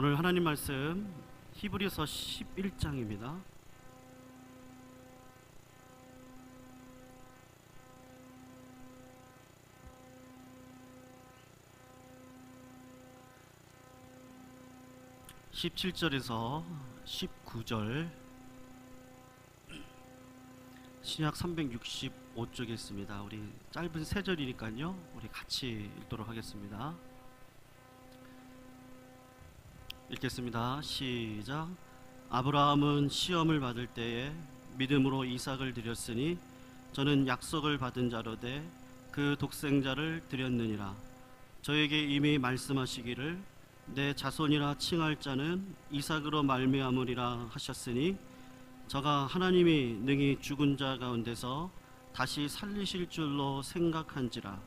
오늘 하나님 말씀 히브리서 11장입니다. (17절에서) (19절) 신약 365쪽에 있습니다. 우리 짧은 세 절이니까요, 우리 같이 읽도록 하겠습니다. 읽겠습니다. 시작. 아브라함은 시험을 받을 때에 믿음으로 이삭을 드렸으니 저는 약속을 받은 자로되 그 독생자를 드렸느니라. 저에게 이미 말씀하시기를 내 자손이라 칭할 자는 이삭으로 말미암으리라 하셨으니 저가 하나님이 능히 죽은 자 가운데서 다시 살리실 줄로 생각한지라.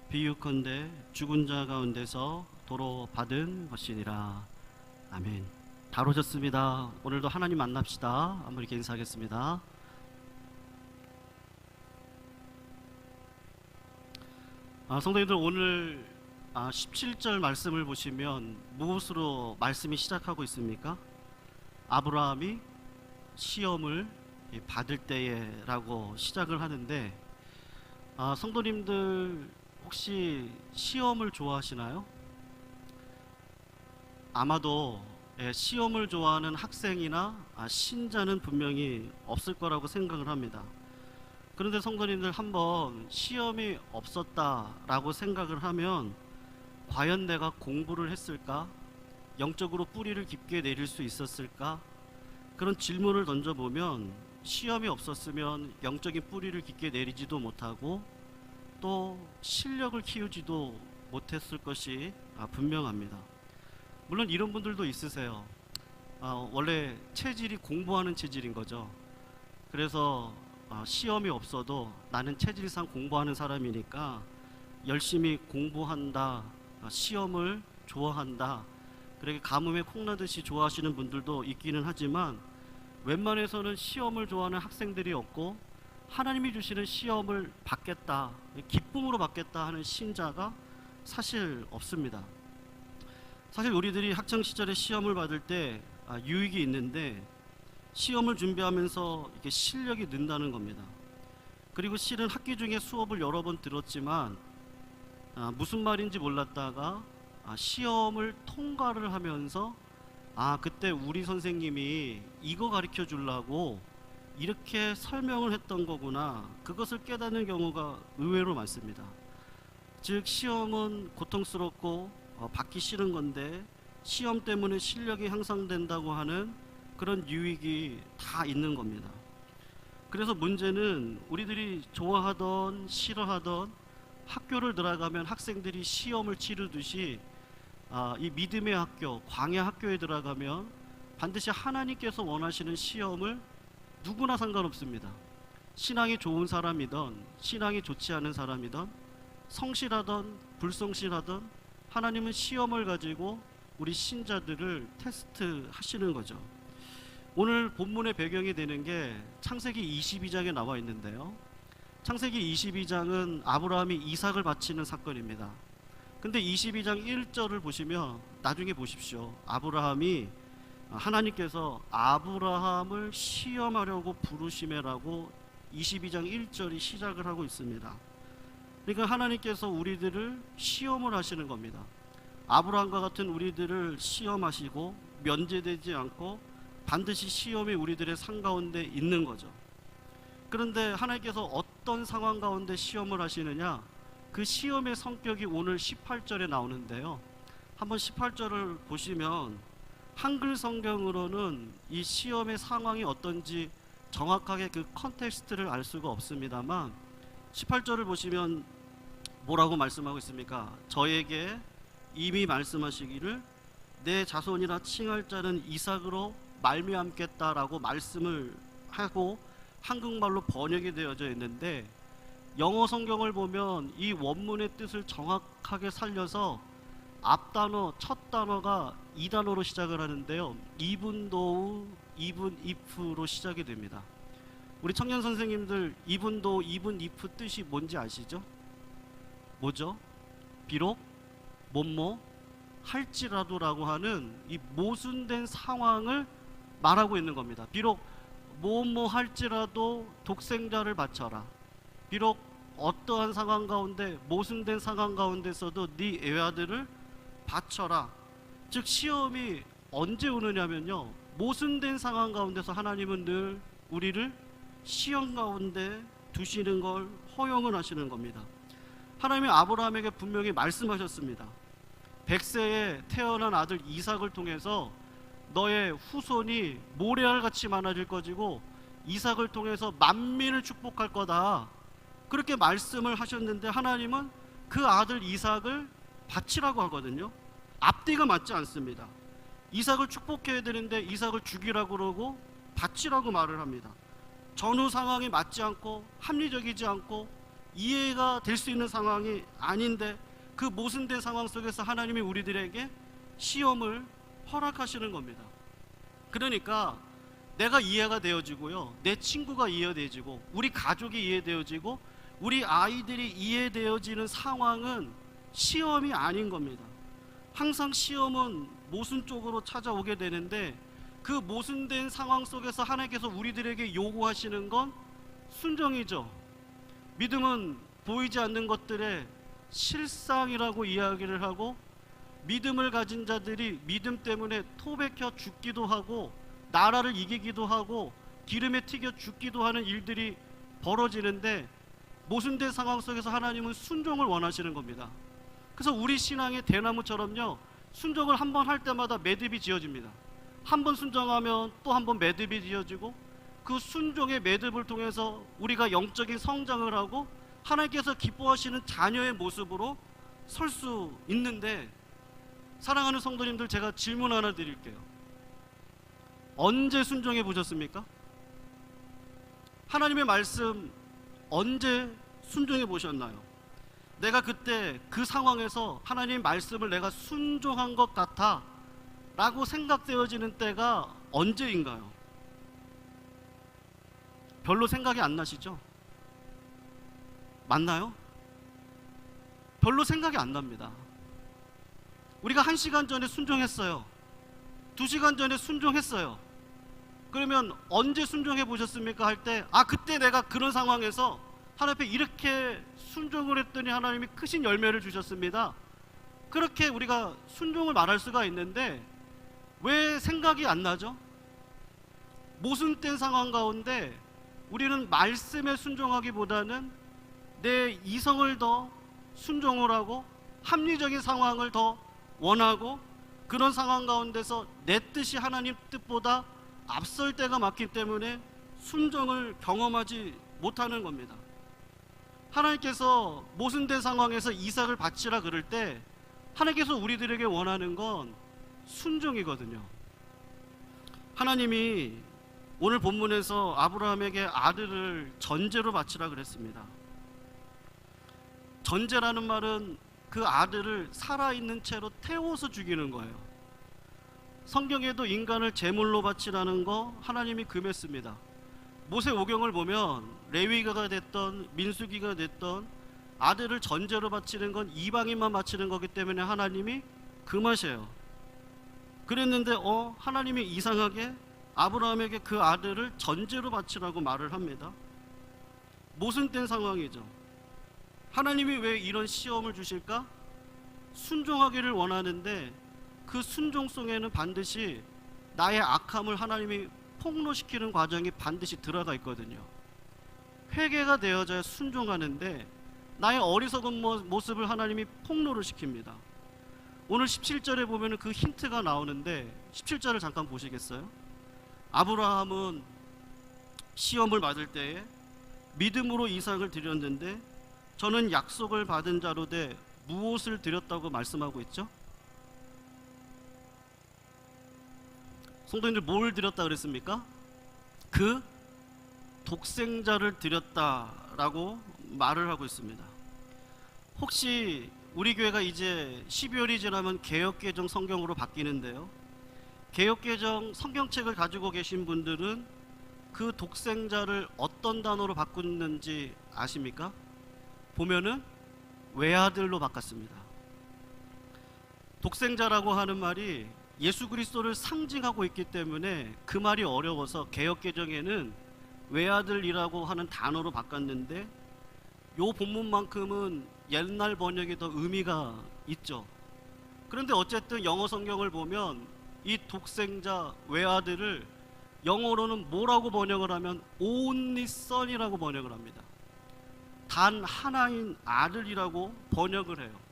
비유컨대 죽은 자 가운데서 도로 받은 것이니라. 아멘. 다 오셨습니다. 오늘도 하나님 만납시다. 한번 이렇게 인사하겠습니다. 성도님들, 오늘 17절 말씀을 보시면 무엇으로 말씀이 시작하고 있습니까? 아브라함이 시험을 받을 때에 라고 시작을 하는데, 성도님들 혹시 시험을 좋아하시나요? 아마도 시험을 좋아하는 학생이나 신자는 분명히 없을 거라고 생각을 합니다. 그런데 성도님들, 한번 시험이 없었다라고 생각을 하면 과연 내가 공부를 했을까? 영적으로 뿌리를 깊게 내릴 수 있었을까? 그런 질문을 던져보면 시험이 없었으면 영적인 뿌리를 깊게 내리지도 못하고 또 실력을 키우지도 못했을 것이 분명합니다. 물론 이런 분들도 있으세요. 원래 체질이 공부하는 체질인 거죠. 그래서 시험이 없어도 나는 체질상 공부하는 사람이니까 열심히 공부한다, 시험을 좋아한다, 그렇게 가뭄에 콩나듯이 좋아하시는 분들도 있기는 하지만 웬만해서는 시험을 좋아하는 학생들이 없고 하나님이 주시는 시험을 받겠다, 기쁨으로 받겠다 하는 신자가 사실 없습니다. 사실 우리들이 학창시절에 시험을 받을 때 유익이 있는데, 시험을 준비하면서 이렇게 실력이 는다는 겁니다. 그리고 실은 학기 중에 수업을 여러 번 들었지만 무슨 말인지 몰랐다가 시험을 통과를 하면서 그때 우리 선생님이 이거 가르쳐 주려고 이렇게 설명을 했던 거구나, 그것을 깨닫는 경우가 의외로 많습니다. 즉, 시험은 고통스럽고 받기 싫은 건데 시험 때문에 실력이 향상된다고 하는 그런 유익이 다 있는 겁니다. 그래서 문제는 우리들이 좋아하던 싫어하던 학교를 들어가면 학생들이 시험을 치르듯이 이 믿음의 학교, 광야 학교에 들어가면 반드시 하나님께서 원하시는 시험을 누구나 상관없습니다. 신앙이 좋은 사람이든 신앙이 좋지 않은 사람이든 성실하든 불성실하든 하나님은 시험을 가지고 우리 신자들을 테스트 하시는 거죠. 오늘 본문의 배경이 되는 게 창세기 22장에 나와 있는데요, 창세기 22장은 아브라함이 이삭을 바치는 사건입니다. 근데 22장 1절을 보시면, 나중에 보십시오, 아브라함이 하나님께서 아브라함을 시험하려고 부르시매라고 22장 1절이 시작을 하고 있습니다. 그러니까 하나님께서 우리들을 시험을 하시는 겁니다. 아브라함과 같은 우리들을 시험하시고 면제되지 않고 반드시 시험이 우리들의 상 가운데 있는 거죠. 그런데 하나님께서 어떤 상황 가운데 시험을 하시느냐, 그 시험의 성격이 오늘 18절에 나오는데요, 한번 18절을 보시면 한글 성경으로는 이 시험의 상황이 어떤지 정확하게 그 컨텍스트를 알 수가 없습니다만 18절을 보시면 뭐라고 말씀하고 있습니까? 저에게 이미 말씀하시기를 내 자손이라 칭할 자는 이삭으로 말미암겠다라고 말씀을 하고 한국말로 번역이 되어져 있는데, 영어 성경을 보면 이 원문의 뜻을 정확하게 살려서 앞단어, 첫 단어가 이 단어로 시작을 하는데요, even though, even if로 시작이 됩니다. 우리 청년 선생님들 even though, even if 뜻이 뭔지 아시죠? 뭐죠? 비록, 뭐뭐, 할지라도라고 하는 이 모순된 상황을 말하고 있는 겁니다. 비록 뭐뭐 할지라도 독생자를 바쳐라. 비록 어떠한 상황 가운데, 모순된 상황 가운데서도 네 애아들을 바쳐라. 즉 시험이 언제 오느냐면요, 모순된 상황 가운데서 하나님은 늘 우리를 시험 가운데 두시는 걸 허용을 하시는 겁니다. 하나님이 아브라함에게 분명히 말씀하셨습니다. 100세에 태어난 아들 이삭을 통해서 너의 후손이 모래알같이 많아질 것이고 이삭을 통해서 만민을 축복할 거다, 그렇게 말씀을 하셨는데 하나님은 그 아들 이삭을 바치라고 하거든요. 앞뒤가 맞지 않습니다. 이삭을 축복해야 되는데 이삭을 죽이라고 그러고 바치라고 말을 합니다. 전후 상황이 맞지 않고 합리적이지 않고 이해가 될 수 있는 상황이 아닌데 그 모순된 상황 속에서 하나님이 우리들에게 시험을 허락하시는 겁니다. 그러니까 내가 이해가 되어지고요, 내 친구가 이해되어지고 우리 가족이 이해되어지고 우리 아이들이 이해되어지는 상황은 시험이 아닌 겁니다. 항상 시험은 모순 쪽으로 찾아오게 되는데 그 모순된 상황 속에서 하나님께서 우리들에게 요구하시는 건 순종이죠. 믿음은 보이지 않는 것들의 실상이라고 이야기를 하고, 믿음을 가진 자들이 믿음 때문에 토백혀 죽기도 하고 나라를 이기기도 하고 기름에 튀겨 죽기도 하는 일들이 벌어지는데, 모순된 상황 속에서 하나님은 순종을 원하시는 겁니다. 그래서 우리 신앙의 대나무처럼요, 순종을 한 번 할 때마다 매듭이 지어집니다. 한 번 순종하면 또 한 번 매듭이 지어지고, 그 순종의 매듭을 통해서 우리가 영적인 성장을 하고 하나님께서 기뻐하시는 자녀의 모습으로 설 수 있는데, 사랑하는 성도님들, 제가 질문 하나 드릴게요. 언제 순종해 보셨습니까? 하나님의 말씀 언제 순종해 보셨나요? 내가 그때 그 상황에서 하나님 말씀을 내가 순종한 것 같아 라고 생각되어지는 때가 언제인가요? 별로 생각이 안 나시죠? 맞나요? 별로 생각이 안 납니다. 우리가 1시간 전에 순종했어요. 2시간 전에 순종했어요. 그러면 언제 순종해 보셨습니까? 할 때, 그때 내가 그런 상황에서 하나님 앞에 이렇게 순종을 했더니 하나님이 크신 열매를 주셨습니다. 그렇게 우리가 순종을 말할 수가 있는데 왜 생각이 안 나죠? 모순된 상황 가운데 우리는 말씀에 순종하기보다는 내 이성을 더 순종을 하고 합리적인 상황을 더 원하고, 그런 상황 가운데서 내 뜻이 하나님 뜻보다 앞설 때가 많기 때문에 순종을 경험하지 못하는 겁니다. 하나님께서 모순된 상황에서 이삭을 바치라 그럴 때 하나님께서 우리들에게 원하는 건 순종이거든요. 하나님이 오늘 본문에서 아브라함에게 아들을 전제로 바치라 그랬습니다. 전제라는 말은 그 아들을 살아있는 채로 태워서 죽이는 거예요. 성경에도 인간을 제물로 바치라는 거 하나님이 금했습니다. 모세오경을 보면 레위가가 됐던 민수기가 됐던 아들을 전제로 바치는 건 이방인만 바치는 거기 때문에 하나님이 금하셔요. 그랬는데 하나님이 이상하게 아브라함에게 그 아들을 전제로 바치라고 말을 합니다. 모순된 상황이죠. 하나님이 왜 이런 시험을 주실까? 순종하기를 원하는데 그 순종 속에는 반드시 나의 악함을 하나님이 폭로시키는 과정이 반드시 들어가 있거든요. 회개가 되어져야 순종하는데 나의 어리석은 모습을 하나님이 폭로를 시킵니다. 오늘 17절에 보면 그 힌트가 나오는데 17절을 잠깐 보시겠어요? 아브라함은 시험을 받을 때에 믿음으로 이삭을 드렸는데 저는 약속을 받은 자로 돼 무엇을 드렸다고 말씀하고 있죠? 성도님들, 뭘 드렸다 그랬습니까? 그 독생자를 드렸다라고 말을 하고 있습니다. 혹시 우리 교회가 이제 12월이 지나면 개역개정 성경으로 바뀌는데요, 개역개정 성경책을 가지고 계신 분들은 그 독생자를 어떤 단어로 바꿨는지 아십니까? 보면은 외아들로 바꿨습니다. 독생자라고 하는 말이 예수 그리스도를 상징하고 있기 때문에 그 말이 어려워서 개역개정에는 외아들이라고 하는 단어로 바꿨는데, 요 본문만큼은 옛날 번역이 더 의미가 있죠. 그런데 어쨌든 영어 성경을 보면 이 독생자 외아들을 영어로는 뭐라고 번역을 하면 only son이라고 번역을 합니다. 단 하나인 아들이라고 번역을 해요.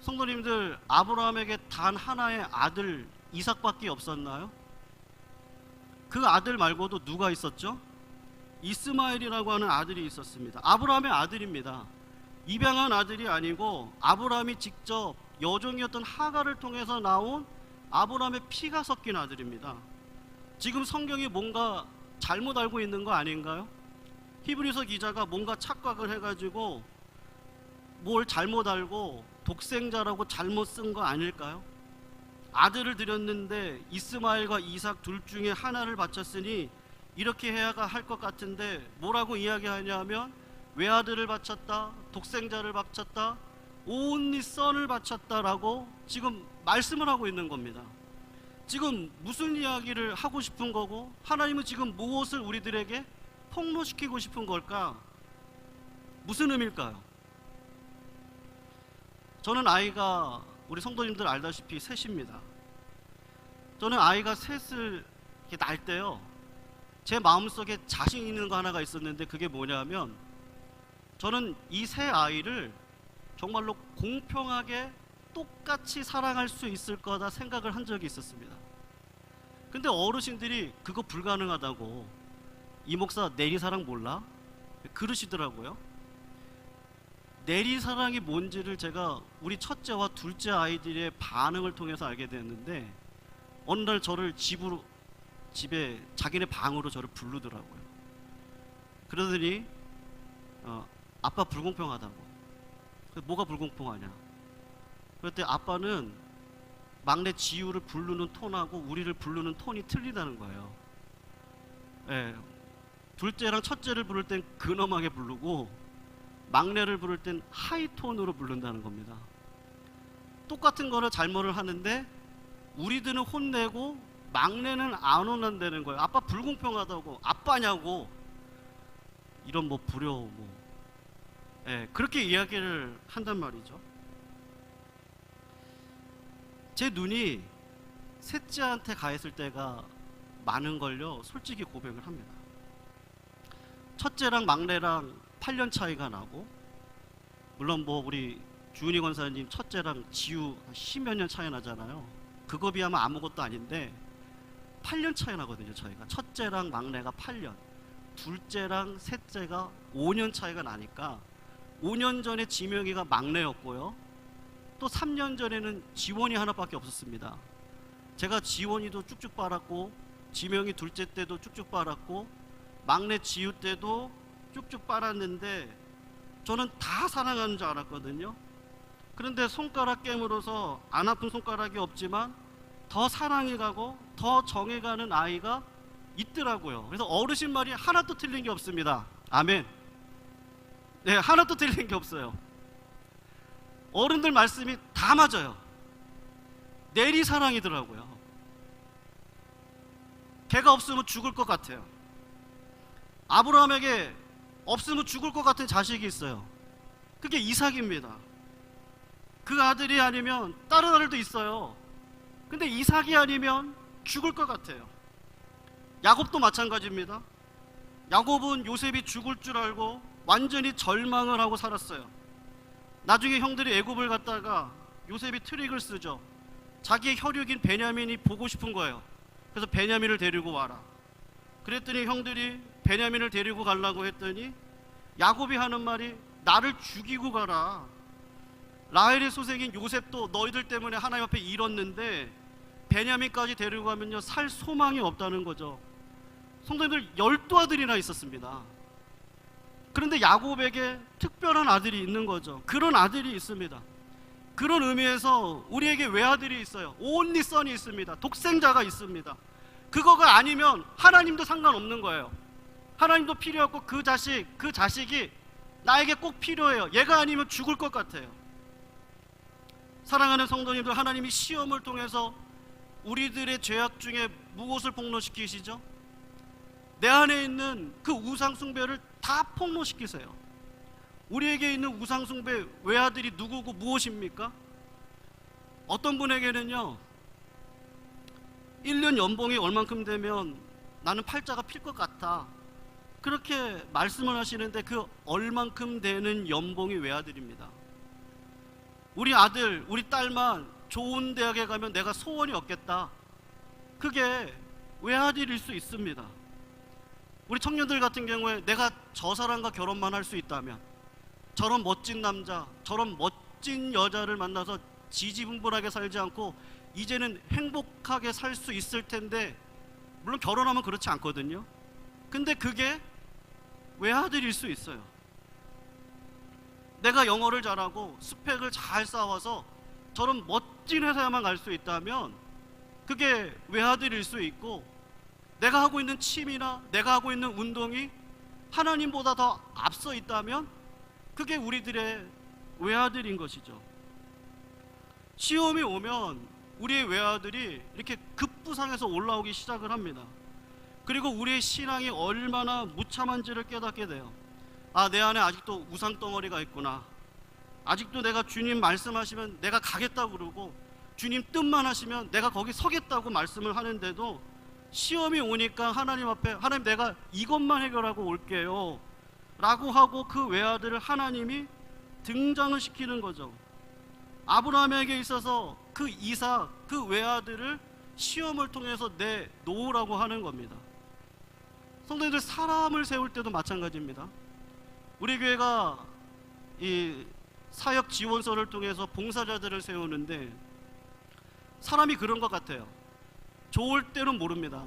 성도님들, 아브라함에게 단 하나의 아들 이삭밖에 없었나요? 그 아들 말고도 누가 있었죠? 이스마엘이라고 하는 아들이 있었습니다. 아브라함의 아들입니다. 입양한 아들이 아니고 아브라함이 직접 여종이었던 하갈을 통해서 나온 아브라함의 피가 섞인 아들입니다. 지금 성경이 뭔가 잘못 알고 있는 거 아닌가요? 히브리서 기자가 뭔가 착각을 해가지고 뭘 잘못 알고 독생자라고 잘못 쓴 거 아닐까요? 아들을 드렸는데 이스마엘과 이삭 둘 중에 하나를 바쳤으니 이렇게 해야 할 것 같은데 뭐라고 이야기하냐면 외아들을 바쳤다, 독생자를 바쳤다, only son을 바쳤다라고 지금 말씀을 하고 있는 겁니다. 지금 무슨 이야기를 하고 싶은 거고, 하나님은 지금 무엇을 우리들에게 폭로시키고 싶은 걸까? 무슨 의미일까요? 저는 아이가, 우리 성도님들 알다시피 셋입니다. 저는 아이가 셋을 이렇게 낳을 때요, 제 마음속에 자신 있는 거 하나가 있었는데, 그게 뭐냐면 저는 이 세 아이를 정말로 공평하게 똑같이 사랑할 수 있을 거다 생각을 한 적이 있었습니다. 근데 어르신들이 그거 불가능하다고, 이 목사 내리사랑 몰라? 그러시더라고요. 내리사랑이 뭔지를 제가 우리 첫째와 둘째 아이들의 반응을 통해서 알게 됐는데, 어느 날 저를 집에 자기네 방으로 저를 부르더라고요. 그러더니 아빠 불공평하다고. 뭐가 불공평하냐? 그랬더니 아빠는 막내 지우를 부르는 톤하고 우리를 부르는 톤이 틀리다는 거예요. 예, 둘째랑 첫째를 부를 땐 근엄하게 부르고 막내를 부를 땐 하이톤으로 부른다는 겁니다. 똑같은 거를 잘못을 하는데 우리들은 혼내고 막내는 안 혼난다는 거예요. 아빠 불공평하다고, 아빠냐고, 이런 뭐 불효 그렇게 이야기를 한단 말이죠. 제 눈이 셋째한테 가 있을 때가 많은 걸요, 솔직히 고백을 합니다. 첫째랑 막내랑 8년 차이가 나고, 물론 뭐 우리 주은이 권사님 첫째랑 지우 10몇 년 차이 나잖아요. 그거 비하면 아무것도 아닌데 8년 차이 나거든요. 저희가 첫째랑 막내가 8년, 둘째랑 셋째가 5년 차이가 나니까 5년 전에 지명이가 막내였고요, 또 3년 전에는 지원이 하나밖에 없었습니다. 제가 지원이도 쭉쭉 빨았고, 지명이 둘째 때도 쭉쭉 빨았고, 막내 지우 때도 쭉쭉 빨았는데 저는 다 사랑하는 줄 알았거든요. 그런데 손가락 깨물어서 안 아픈 손가락이 없지만 더 사랑해 가고 더 정해 가는 아이가 있더라고요. 그래서 어르신 말이 하나도 틀린 게 없습니다. 아멘. 네, 하나도 틀린 게 없어요. 어른들 말씀이 다 맞아요. 내리사랑이더라고요. 걔가 없으면 죽을 것 같아요. 아브라함에게 없으면 죽을 것 같은 자식이 있어요. 그게 이삭입니다. 그 아들이 아니면 다른 아들도 있어요. 근데 이삭이 아니면 죽을 것 같아요. 야곱도 마찬가지입니다. 야곱은 요셉이 죽을 줄 알고 완전히 절망을 하고 살았어요. 나중에 형들이 애굽을 갔다가 요셉이 트릭을 쓰죠. 자기의 혈육인 베냐민이 보고 싶은 거예요. 그래서 베냐민을 데리고 와라. 그랬더니 형들이 베냐민을 데리고 가려고 했더니 야곱이 하는 말이 나를 죽이고 가라. 라헬의 소생인 요셉도 너희들 때문에 하나님 앞에 잃었는데 베냐민까지 데리고 가면요 살 소망이 없다는 거죠. 성도님들 12아들이나 있었습니다. 그런데 야곱에게 특별한 아들이 있는 거죠. 그런 아들이 있습니다. 그런 의미에서 우리에게 외아들이 있어요. only son이 있습니다. 독생자가 있습니다. 그거가 아니면 하나님도 상관없는 거예요. 하나님도 필요 없고 그 자식이 나에게 꼭 필요해요. 얘가 아니면 죽을 것 같아요. 사랑하는 성도님들, 하나님이 시험을 통해서 우리들의 죄악 중에 무엇을 폭로시키시죠? 내 안에 있는 그 우상 숭배를 다 폭로시키세요. 우리에게 있는 우상 숭배 외아들이 누구고 무엇입니까? 어떤 분에게는요, 1년 연봉이 얼만큼 되면 나는 팔자가 필 것 같아, 그렇게 말씀을 하시는데 그 얼만큼 되는 연봉이 외아들입니다. 우리 아들, 우리 딸만 좋은 대학에 가면 내가 소원이 없겠다, 그게 외아들일 수 있습니다. 우리 청년들 같은 경우에 내가 저 사람과 결혼만 할 수 있다면, 저런 멋진 남자, 저런 멋진 여자를 만나서 지지분분하게 살지 않고 이제는 행복하게 살 수 있을 텐데, 물론 결혼하면 그렇지 않거든요. 근데 그게 외아들일 수 있어요. 내가 영어를 잘하고 스펙을 잘 쌓아서 저런 멋진 회사에만 갈 수 있다면 그게 외아들일 수 있고, 내가 하고 있는 취미나 내가 하고 있는 운동이 하나님보다 더 앞서 있다면 그게 우리들의 외아들인 것이죠. 시험이 오면 우리의 외아들이 이렇게 급부상해서 올라오기 시작을 합니다. 그리고 우리의 신앙이 얼마나 무참한지를 깨닫게 돼요. 아, 내 안에 아직도 우상덩어리가 있구나. 아직도 내가 주님 말씀하시면 내가 가겠다고 그러고, 주님 뜻만 하시면 내가 거기 서겠다고 말씀을 하는데도 시험이 오니까 하나님 앞에, 하나님 내가 이것만 해결하고 올게요 라고 하고 그 외아들을 하나님이 등장을 시키는 거죠. 아브라함에게 있어서 그 이삭, 그 외아들을 시험을 통해서 내놓으라고 하는 겁니다. 성도님들, 사람을 세울 때도 마찬가지입니다. 우리 교회가 이 사역 지원서를 통해서 봉사자들을 세우는데, 사람이 그런 것 같아요. 좋을 때는 모릅니다.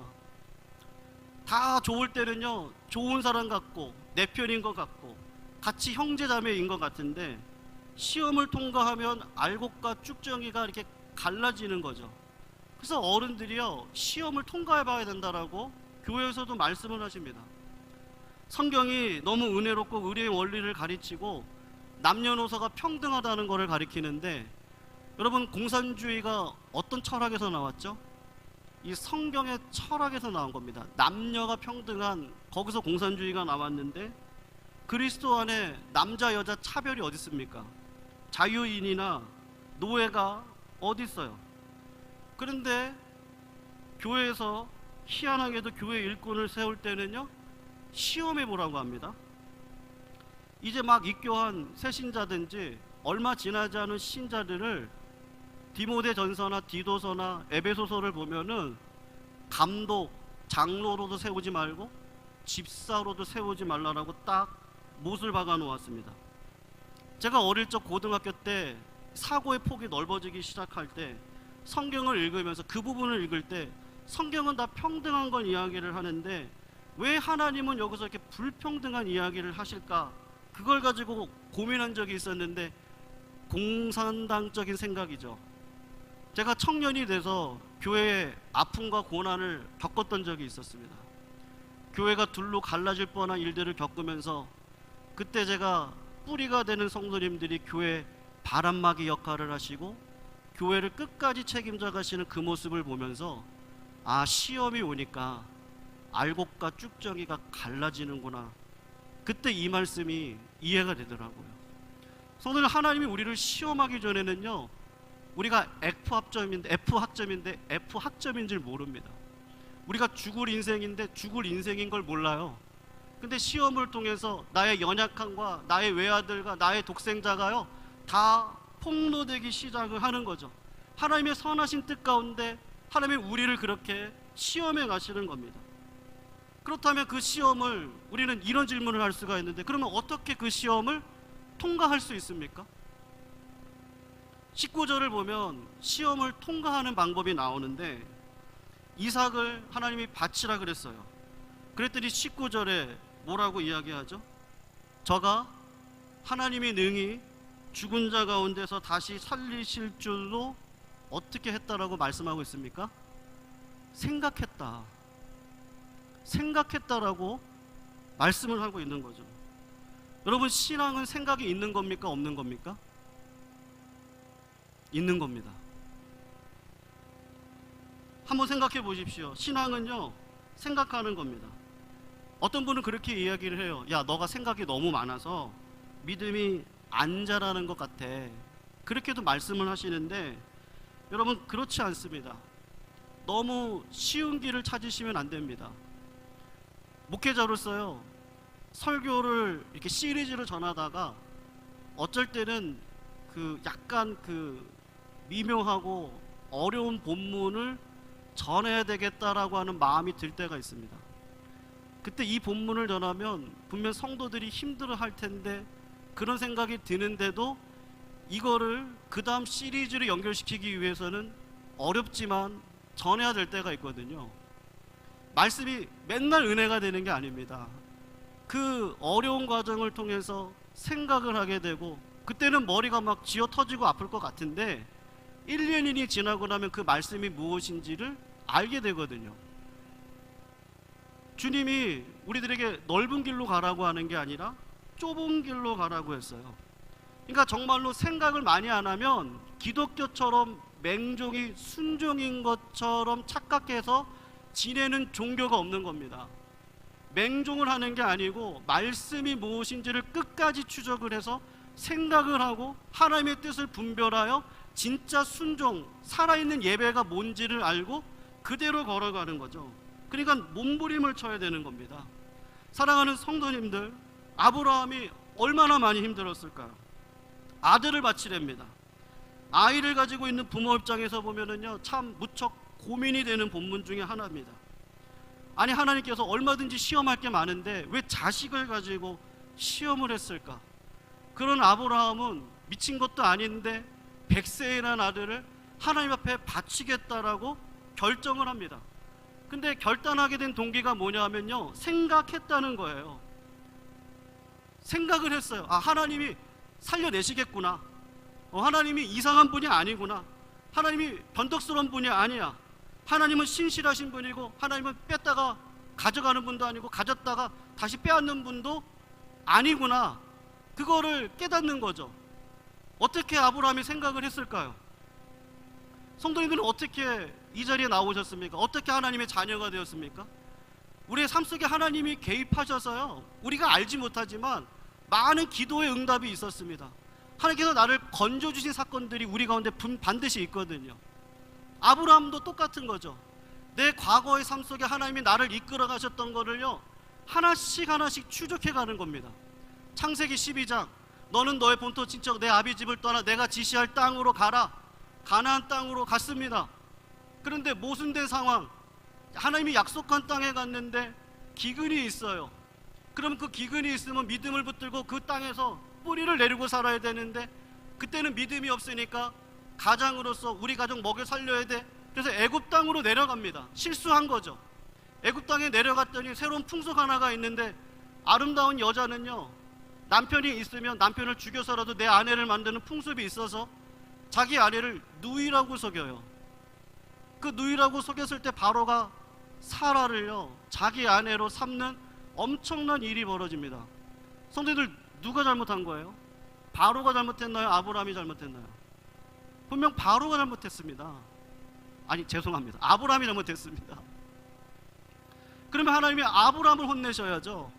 다 좋을 때는요, 좋은 사람 같고 내 편인 것 같고 같이 형제자매인 것 같은데, 시험을 통과하면 알곡과 쭉정이가 이렇게 갈라지는 거죠. 그래서 어른들이요, 시험을 통과해 봐야 된다라고 교회에서도 말씀을 하십니다. 성경이 너무 은혜롭고 의리의 원리를 가르치고 남녀노소가 평등하다는 것을 가리키는데, 여러분, 공산주의가 어떤 철학에서 나왔죠? 이 성경의 철학에서 나온 겁니다. 남녀가 평등한, 거기서 공산주의가 나왔는데, 그리스도 안에 남자 여자 차별이 어디 있습니까? 자유인이나 노예가 어디 있어요? 그런데 교회에서 희한하게도 교회 일꾼을 세울 때는요, 시험해 보라고 합니다. 이제 막 입교한 새 신자든지 얼마 지나지 않은 신자들을 디모데전서나 디도서나 에베소서를 보면은 감독, 장로로도 세우지 말고 집사로도 세우지 말라라고 딱 못을 박아 놓았습니다. 제가 어릴 적 고등학교 때 사고의 폭이 넓어지기 시작할 때 성경을 읽으면서 그 부분을 읽을 때, 성경은 다 평등한 건 이야기를 하는데 왜 하나님은 여기서 이렇게 불평등한 이야기를 하실까, 그걸 가지고 고민한 적이 있었는데, 공산당적인 생각이죠. 제가 청년이 돼서 교회의 아픔과 고난을 겪었던 적이 있었습니다. 교회가 둘로 갈라질 뻔한 일들을 겪으면서, 그때 제가 뿌리가 되는 성도님들이 교회 바람막이 역할을 하시고 교회를 끝까지 책임져 가시는 그 모습을 보면서, 아, 시험이 오니까 알곡과 쭉정이가 갈라지는구나, 그때 이 말씀이 이해가 되더라고요. 성도들, 하나님이 우리를 시험하기 전에는요, 우리가 F 학점인데 F 학점인 줄 모릅니다. 우리가 죽을 인생인데 죽을 인생인 걸 몰라요. 근데 시험을 통해서 나의 연약함과 나의 외아들과 나의 독생자가요, 다 폭로되기 시작을 하는 거죠. 하나님의 선하신 뜻 가운데 하나님이 우리를 그렇게 시험해 가시는 겁니다. 그렇다면 그 시험을, 우리는 이런 질문을 할 수가 있는데, 그러면 어떻게 그 시험을 통과할 수 있습니까? 19절을 보면 시험을 통과하는 방법이 나오는데, 이삭을 하나님이 바치라 그랬어요. 그랬더니 19절에 뭐라고 이야기하죠? 저가 하나님이 능히 죽은 자 가운데서 다시 살리실 줄로 어떻게 했다라고 말씀하고 있습니까? 생각했다라고 말씀을 하고 있는 거죠. 여러분, 신앙은 생각이 있는 겁니까, 없는 겁니까? 있는 겁니다. 한번 생각해 보십시오. 신앙은요, 생각하는 겁니다. 어떤 분은 그렇게 이야기를 해요. 야, 너가 생각이 너무 많아서 믿음이 안 자라는 것 같아. 그렇게도 말씀을 하시는데, 여러분, 그렇지 않습니다. 너무 쉬운 길을 찾으시면 안 됩니다. 목회자로서요, 설교를 이렇게 시리즈로 전하다가 어쩔 때는 약간 미묘하고 어려운 본문을 전해야 되겠다라고 하는 마음이 들 때가 있습니다. 그때 이 본문을 전하면 분명 성도들이 힘들어 할 텐데, 그런 생각이 드는데도 이거를 그 다음 시리즈로 연결시키기 위해서는 어렵지만 전해야 될 때가 있거든요. 말씀이 맨날 은혜가 되는 게 아닙니다. 그 어려운 과정을 통해서 생각을 하게 되고, 그때는 머리가 막 쥐어 터지고 아플 것 같은데 1년이 지나고 나면 그 말씀이 무엇인지를 알게 되거든요. 주님이 우리들에게 넓은 길로 가라고 하는 게 아니라 좁은 길로 가라고 했어요. 그러니까 정말로 생각을 많이 안 하면 기독교처럼 맹종이 순종인 것처럼 착각해서 지내는 종교가 없는 겁니다. 맹종을 하는 게 아니고 말씀이 무엇인지를 끝까지 추적을 해서 생각을 하고 하나님의 뜻을 분별하여 진짜 순종, 살아있는 예배가 뭔지를 알고 그대로 걸어가는 거죠. 그러니까 몸부림을 쳐야 되는 겁니다. 사랑하는 성도님들, 아브라함이 얼마나 많이 힘들었을까요? 아들을 바치렵니다. 아이를 가지고 있는 부모 입장에서 보면은요, 참 무척 고민이 되는 본문 중에 하나입니다. 아니, 하나님께서 얼마든지 시험할 게 많은데 왜 자식을 가지고 시험을 했을까? 그런 아브라함은 미친 것도 아닌데 100세에 난 아들을 하나님 앞에 바치겠다라고 결정을 합니다. 근데 결단하게 된 동기가 뭐냐면요, 생각했다는 거예요. 생각을 했어요. 아, 하나님이 살려내시겠구나. 하나님이 이상한 분이 아니구나. 하나님이 변덕스러운 분이 아니야. 하나님은 신실하신 분이고, 하나님은 뺐다가 가져가는 분도 아니고, 가졌다가 다시 빼앗는 분도 아니구나. 그거를 깨닫는 거죠. 어떻게 아브라함이 생각을 했을까요? 성도님들은 어떻게 이 자리에 나오셨습니까? 어떻게 하나님의 자녀가 되었습니까? 우리의 삶 속에 하나님이 개입하셔서요, 우리가 알지 못하지만 많은 기도의 응답이 있었습니다. 하나님께서 나를 건져주신 사건들이 우리 가운데 반드시 있거든요. 아브라함도 똑같은 거죠. 내 과거의 삶 속에 하나님이 나를 이끌어 가셨던 거를요, 하나씩 하나씩 추적해 가는 겁니다. 창세기 12장, 너는 너의 본토 친척 내 아비 집을 떠나 내가 지시할 땅으로 가라. 가나안 땅으로 갔습니다. 그런데 모순된 상황, 하나님이 약속한 땅에 갔는데 기근이 있어요. 그럼 그 기근이 있으면 믿음을 붙들고 그 땅에서 뿌리를 내리고 살아야 되는데, 그때는 믿음이 없으니까 가장으로서 우리 가족 먹여 살려야 돼. 그래서 애굽 땅으로 내려갑니다. 실수한 거죠. 애굽 땅에 내려갔더니 새로운 풍속 하나가 있는데, 아름다운 여자는요, 남편이 있으면 남편을 죽여서라도 내 아내를 만드는 풍습이 있어서 자기 아내를 누이라고 속여요. 그 누이라고 속였을 때 바로가 사라를요, 자기 아내로 삼는 엄청난 일이 벌어집니다. 성도들, 누가 잘못한 거예요? 바로가 잘못했나요? 아브라함이 잘못했나요? 분명 바로가 잘못했습니다. 아니, 죄송합니다. 아브라함이 잘못했습니다. 그러면 하나님이 아브라함을 혼내셔야죠.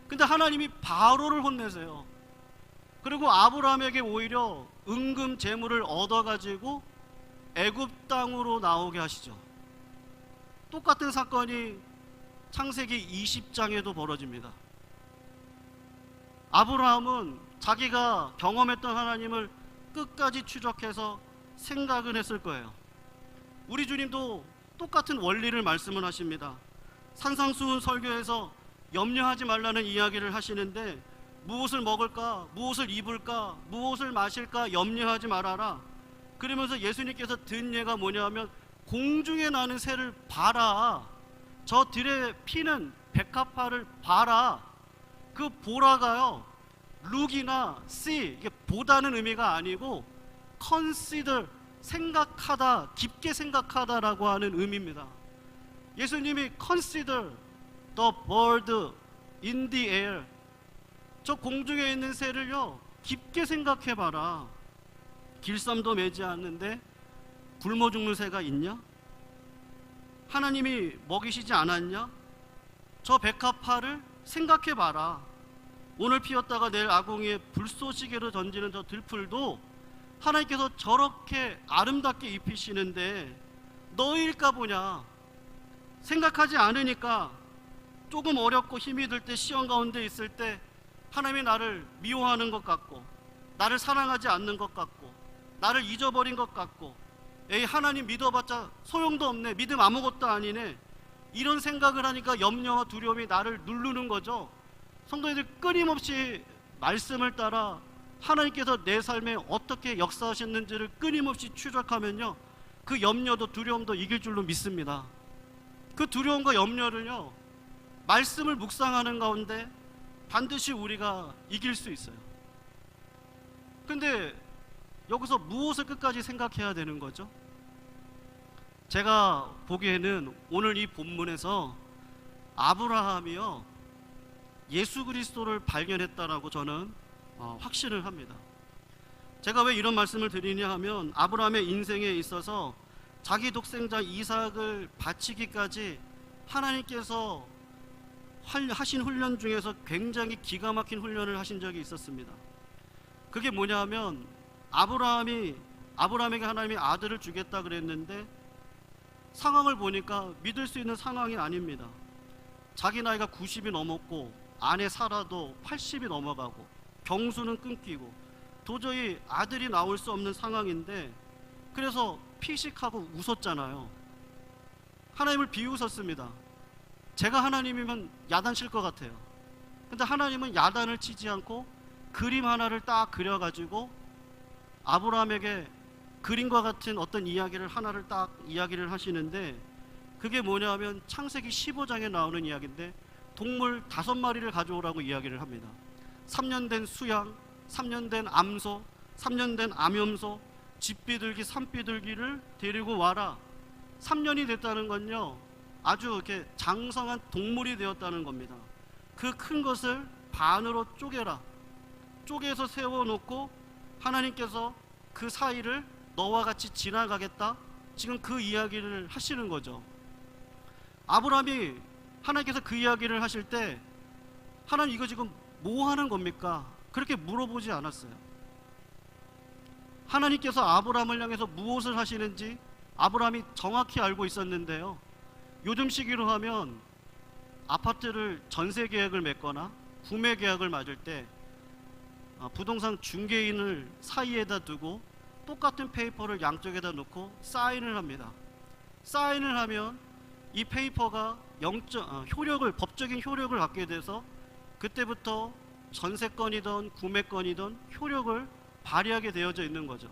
근데 하나님이 바로를 혼내세요. 그리고 아브라함에게 오히려 은금 재물을 얻어가지고 애굽 땅으로 나오게 하시죠. 똑같은 사건이 창세기 20장에도 벌어집니다. 아브라함은 자기가 경험했던 하나님을 끝까지 추적해서 생각을 했을 거예요. 우리 주님도 똑같은 원리를 말씀을 하십니다. 산상수훈 설교에서 염려하지 말라는 이야기를 하시는데, 무엇을 먹을까, 무엇을 입을까, 무엇을 마실까 염려하지 말아라. 그러면서 예수님께서 든 예가 뭐냐면, 공중에 나는 새를 봐라. 저 들에 피는 백합화를 봐라. 그 보라가요, look이나 see, 이게 보다는 의미가 아니고 consider, 생각하다, 깊게 생각하다라고 하는 의미입니다. 예수님이 consider the bird in the air, 저 공중에 있는 새를요, 깊게 생각해봐라. 길쌈도 매지 않는데 굶어 죽는 새가 있냐? 하나님이 먹이시지 않았냐? 저 백합화를 생각해 봐라. 오늘 피었다가 내일 아궁이에 불쏘시개로 던지는 저 들풀도 하나님께서 저렇게 아름답게 입히시는데 너일까 보냐? 생각하지 않으니까 조금 어렵고 힘이 들 때, 시험 가운데 있을 때 하나님이 나를 미워하는 것 같고, 나를 사랑하지 않는 것 같고, 나를 잊어버린 것 같고, 에이 하나님 믿어봤자 소용도 없네, 믿음 아무것도 아니네, 이런 생각을 하니까 염려와 두려움이 나를 누르는 거죠. 성도님들, 끊임없이 말씀을 따라 하나님께서 내 삶에 어떻게 역사하셨는지를 끊임없이 추적하면요, 그 염려도 두려움도 이길 줄로 믿습니다. 그 두려움과 염려를요, 말씀을 묵상하는 가운데 반드시 우리가 이길 수 있어요. 근데 여기서 무엇을 끝까지 생각해야 되는 거죠? 제가 보기에는 오늘 이 본문에서 아브라함이요, 예수 그리스도를 발견했다라고 저는 확신을 합니다. 제가 왜 이런 말씀을 드리냐 하면, 아브라함의 인생에 있어서 자기 독생자 이삭을 바치기까지 하나님께서 하신 훈련 중에서 굉장히 기가 막힌 훈련을 하신 적이 있었습니다. 그게 뭐냐 하면, 아브라함에게 하나님이 아들을 주겠다 그랬는데 상황을 보니까 믿을 수 있는 상황이 아닙니다. 자기 나이가 90이 넘었고 아내 사라도 80이 넘어가고 경수는 끊기고 도저히 아들이 나올 수 없는 상황인데, 그래서 피식하고 웃었잖아요. 하나님을 비웃었습니다. 제가 하나님이면 야단칠 것 같아요. 근데 하나님은 야단을 치지 않고 그림 하나를 딱 그려가지고 아브라함에게 그림과 같은 어떤 이야기를 하나를 딱 이야기를 하시는데, 그게 뭐냐 하면 창세기 15장에 나오는 이야기인데, 동물 5마리를 가져오라고 이야기를 합니다. 3년 된 수양, 3년 된 암소, 3년 된 암염소, 집비둘기, 산비둘기를 데리고 와라. 3년이 됐다는 건요, 아주 이렇게 장성한 동물이 되었다는 겁니다. 그 큰 것을 반으로 쪼개라. 쪼개서 세워놓고 하나님께서 그 사이를 너와 같이 지나가겠다, 지금 그 이야기를 하시는 거죠. 아브라함이 하나님께서 그 이야기를 하실 때, 하나님 이거 지금 뭐 하는 겁니까? 그렇게 물어보지 않았어요. 하나님께서 아브라함을 향해서 무엇을 하시는지 아브라함이 정확히 알고 있었는데요, 요즘 시기로 하면 아파트를 전세 계약을 맺거나 구매 계약을 맞을 때 부동산 중개인을 사이에다 두고 똑같은 페이퍼를 양쪽에다 놓고 사인을 합니다. 사인을 하면 이 페이퍼가 법적인 효력을 갖게 돼서 그때부터 전세건이든 구매건이든 효력을 발휘하게 되어져 있는 거죠.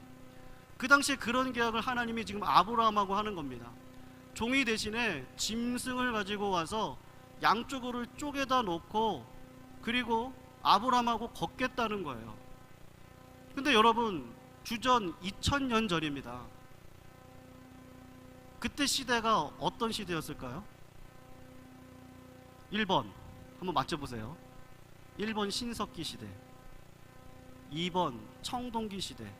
그 당시에 그런 계약을 하나님이 지금 아브라함하고 하는 겁니다. 종이 대신에 짐승을 가지고 와서 양쪽으로 쪼개다 놓고, 그리고 아브라함하고 걷겠다는 거예요. 근데 여러분, 주전 2000년 전입니다. 그때 시대가 어떤 시대였을까요? 1번 한번 맞춰보세요. 1번 신석기 시대, 2번 청동기 시대,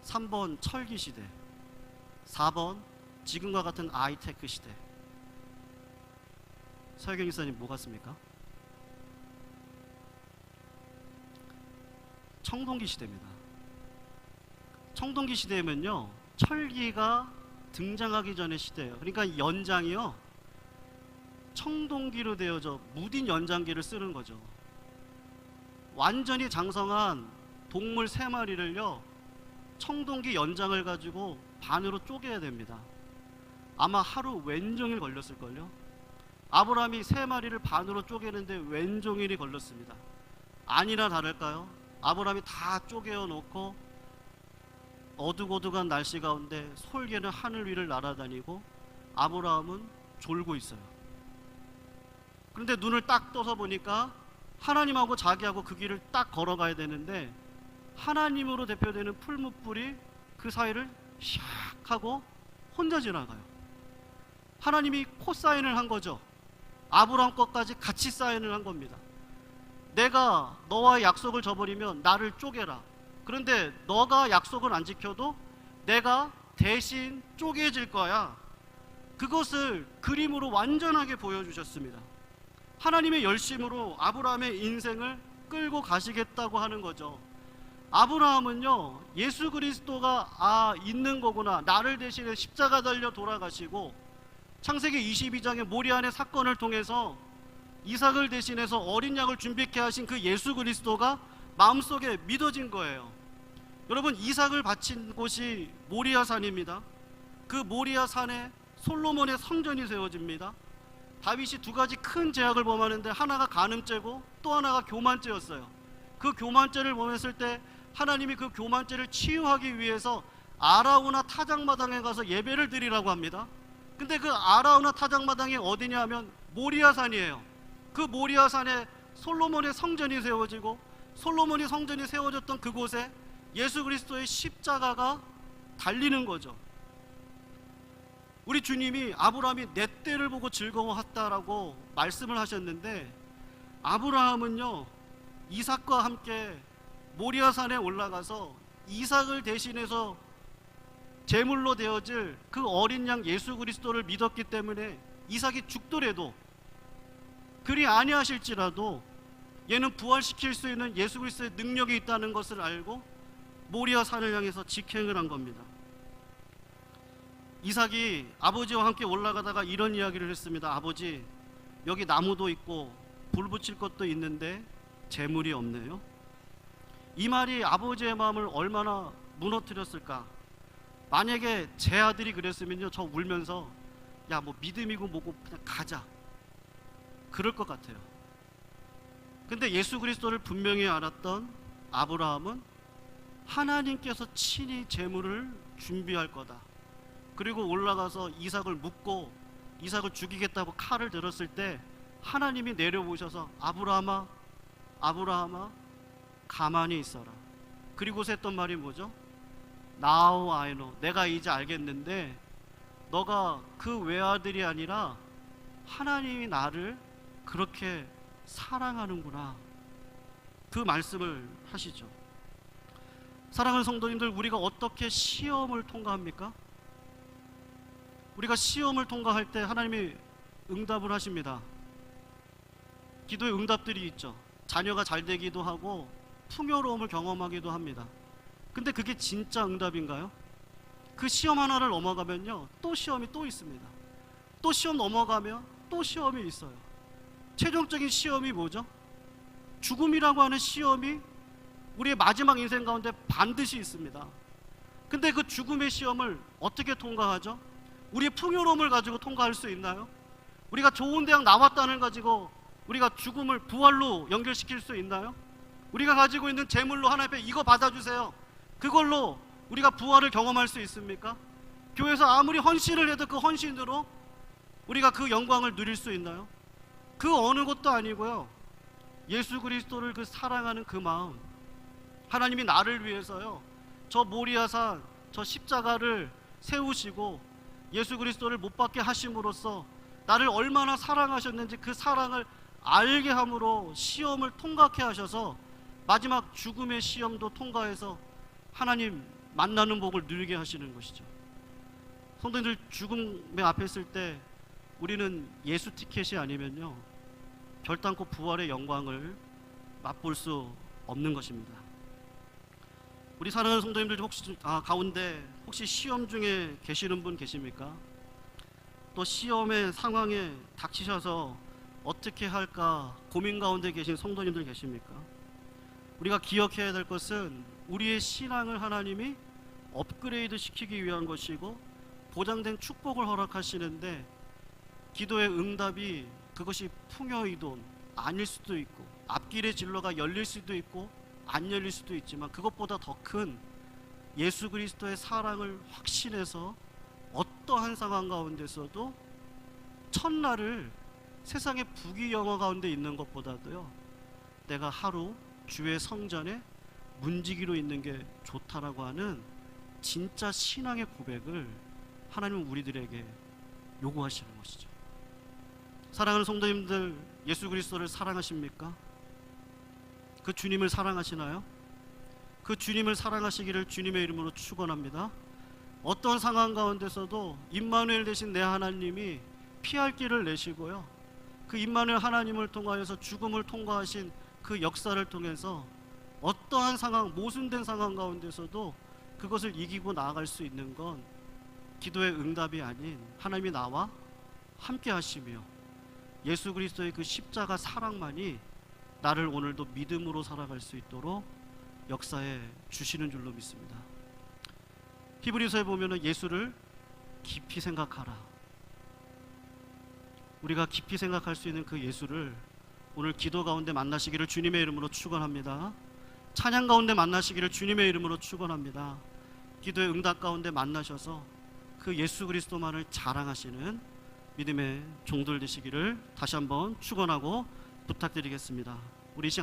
3번 철기 시대, 4번 지금과 같은 아이테크 시대. 서혜경 기사님 뭐 같습니까? 청동기 시대입니다. 청동기 시대면요, 철기가 등장하기 전의 시대예요. 그러니까 연장이요, 청동기로 되어져 무딘 연장기를 쓰는 거죠. 완전히 장성한 동물 3마리를요 청동기 연장을 가지고 반으로 쪼개야 됩니다. 아마 하루 왼종일 걸렸을걸요. 아브라함이 3마리를 반으로 쪼개는데 왼종일이 걸렸습니다. 아니나 다를까요? 아브라함이 다 쪼개어 놓고 어둑어둑한 날씨 가운데 솔개는 하늘 위를 날아다니고 아브라함은 졸고 있어요. 그런데 눈을 딱 떠서 보니까 하나님하고 자기하고 그 길을 딱 걸어가야 되는데, 하나님으로 대표되는 풀무불이 그 사이를 샥 하고 혼자 지나가요. 하나님이 코사인을 한 거죠. 아브라함 것까지 같이 사인을 한 겁니다. 내가 너와의 약속을 저버리면 나를 쪼개라. 그런데 너가 약속을 안 지켜도 내가 대신 쪼개질 거야. 그것을 그림으로 완전하게 보여주셨습니다. 하나님의 열심으로 아브라함의 인생을 끌고 가시겠다고 하는 거죠. 아브라함은요, 예수 그리스도가 있는 거구나, 나를 대신해 십자가 달려 돌아가시고 창세기 22장의 모리안의 사건을 통해서 이삭을 대신해서 어린 양을 준비케 하신 그 예수 그리스도가 마음속에 믿어진 거예요. 여러분, 이삭을 바친 곳이 모리아산입니다. 그 모리아산에 솔로몬의 성전이 세워집니다. 다윗이 두 가지 큰 죄악을 범하는데 하나가 간음죄고 또 하나가 교만죄였어요. 그 교만죄를 범했을 때 하나님이 그 교만죄를 치유하기 위해서 아라우나 타작마당에 가서 예배를 드리라고 합니다. 근데 그 아라우나 타작마당이 어디냐 하면 모리아산이에요. 그 모리아산에 솔로몬의 성전이 세워지고 솔로몬이 성전이 세워졌던 그곳에 예수 그리스도의 십자가가 달리는 거죠. 우리 주님이 아브라함이 내 때를 보고 즐거워했다라고 말씀을 하셨는데, 아브라함은요, 이삭과 함께 모리아산에 올라가서 이삭을 대신해서 제물로 되어질 그 어린 양 예수 그리스도를 믿었기 때문에 이삭이 죽더라도, 그리 아니하실지라도 얘는 부활시킬 수 있는 예수 그리스도의 능력이 있다는 것을 알고 모리아산을 향해서 직행을 한 겁니다. 이삭이 아버지와 함께 올라가다가 이런 이야기를 했습니다. 아버지, 여기 나무도 있고 불 붙일 것도 있는데 재물이 없네요. 이 말이 아버지의 마음을 얼마나 무너뜨렸을까. 만약에 제 아들이 그랬으면요, 저 울면서 야, 뭐 믿음이고 뭐고 그냥 가자, 그럴 것 같아요. 근데 예수 그리스도를 분명히 알았던 아브라함은 하나님께서 친히 재물을 준비할 거다, 그리고 올라가서 이삭을 묻고 이삭을 죽이겠다고 칼을 들었을 때 하나님이 내려보셔서 아브라함아, 아브라함아, 가만히 있어라. 그리고서 했던 말이 뭐죠? Now I know, 내가 이제 알겠는데 너가 그 외아들이 아니라 하나님이 나를 그렇게 사랑하는구나, 그 말씀을 하시죠. 사랑하는 성도님들, 우리가 어떻게 시험을 통과합니까? 우리가 시험을 통과할 때 하나님이 응답을 하십니다. 기도의 응답들이 있죠. 자녀가 잘 되기도 하고 풍요로움을 경험하기도 합니다. 근데 그게 진짜 응답인가요? 그 시험 하나를 넘어가면요, 또 시험이 또 있습니다. 또 시험 넘어가면 또 시험이 있어요. 최종적인 시험이 뭐죠? 죽음이라고 하는 시험이 우리의 마지막 인생 가운데 반드시 있습니다. 근데 그 죽음의 시험을 어떻게 통과하죠? 우리의 풍요로움을 가지고 통과할 수 있나요? 우리가 좋은 대학 나왔다는 가지고 우리가 죽음을 부활로 연결시킬 수 있나요? 우리가 가지고 있는 재물로 하나님 앞에 이거 받아주세요, 그걸로 우리가 부활을 경험할 수 있습니까? 교회에서 아무리 헌신을 해도 그 헌신으로 우리가 그 영광을 누릴 수 있나요? 그 어느 것도 아니고요, 예수 그리스도를 그 사랑하는 그 마음, 하나님이 나를 위해서요, 저 모리아산 저 십자가를 세우시고 예수 그리스도를 못 박게 하심으로써 나를 얼마나 사랑하셨는지 그 사랑을 알게 함으로 시험을 통과케 하셔서 마지막 죽음의 시험도 통과해서 하나님 만나는 복을 누리게 하시는 것이죠. 성도님들, 죽음에 앞에 있을 때 우리는 예수 티켓이 아니면요, 결단코 부활의 영광을 맛볼 수 없는 것입니다. 우리 사랑하는 성도님들 혹시 가운데 혹시 시험 중에 계시는 분 계십니까? 또 시험의 상황에 닥치셔서 어떻게 할까 고민 가운데 계신 성도님들 계십니까? 우리가 기억해야 될 것은 우리의 신앙을 하나님이 업그레이드 시키기 위한 것이고 보장된 축복을 허락하시는데, 기도의 응답이 그것이 풍요이돈 아닐 수도 있고 앞길의 진로가 열릴 수도 있고 안 열릴 수도 있지만, 그것보다 더 큰 예수 그리스도의 사랑을 확신해서 어떠한 상황 가운데서도 첫날을 세상의 부귀영화 가운데 있는 것보다도요, 내가 하루 주의 성전에 문지기로 있는 게 좋다라고 하는 진짜 신앙의 고백을 하나님은 우리들에게 요구하시는 것이죠. 사랑하는 성도님들, 예수 그리스도를 사랑하십니까? 그 주님을 사랑하시나요? 그 주님을 사랑하시기를 주님의 이름으로 축원합니다. 어떤 상황 가운데서도 임마누엘 되신 내 하나님이 피할 길을 내시고요, 그 임마누엘 하나님을 통하여서 죽음을 통과하신 그 역사를 통해서 어떠한 상황, 모순된 상황 가운데서도 그것을 이기고 나아갈 수 있는 건 기도의 응답이 아닌 하나님이 나와 함께 하시며 예수 그리스도의 그 십자가 사랑만이 나를 오늘도 믿음으로 살아갈 수 있도록 역사에 주시는 줄로 믿습니다. 히브리서에 보면은 예수를 깊이 생각하라. 우리가 깊이 생각할 수 있는 그 예수를 오늘 기도 가운데 만나시기를 주님의 이름으로 축원합니다. 찬양 가운데 만나시기를 주님의 이름으로 축원합니다. 기도의 응답 가운데 만나셔서 그 예수 그리스도만을 자랑하시는 믿음의 종들 되시기를 다시 한번 축원하고 부탁드리겠습니다. 우리